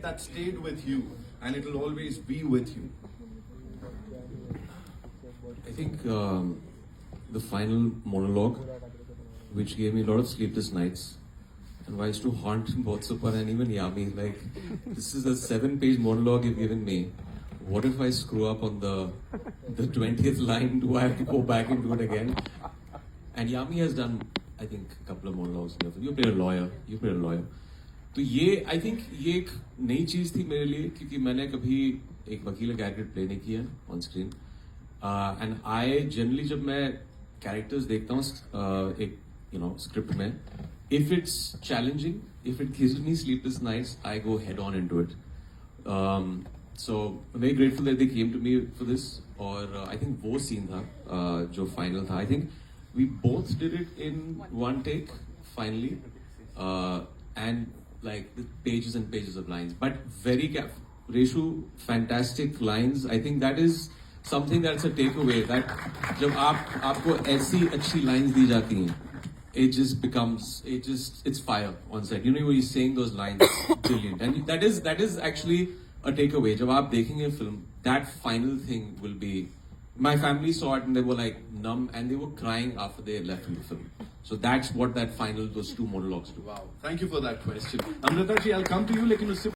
that stayed with you and it will always be with you? I think the final monologue, which gave me a lot of sleepless nights, and why I used to haunt both Super and even Yami. Like, this is a 7-page monologue you've given me. What if I screw up on the 20th line? Do I have to go back and do it again? And Yami has done, I think, a couple of monologues. You played a lawyer. तो ये I think ये एक नई चीज़ थी मेरे लिए, क्योंकि मैंने कभी एक वकील का कैरेक्टर प्ले नहीं किया on screen. And I generally जब मैं कैरेक्टर्स देखता हूँ एक स्क्रिप्ट में, if it's challenging, if it gives me sleepless nights, I go head on into it. So very grateful that they came to me for this. और I think वो scene था जो फाइनल था. I think we both did it in one take finally, and like the pages and pages of lines, but very Reshu, fantastic lines. I think that is something that's a takeaway, that जब आपको ऐसी अच्छी lines दी जाती हैं, it just becomes, it's fire on set. You know, when you're saying those lines, brilliant. And that is actually a takeaway. जब आप देखेंगे film, that final thing will be. My family saw it and they were like numb and they were crying after they left the film. So that's what those 2 monologues do. Wow, thank you for that question. Amrita ji, I'll come to you. लेकिन उससे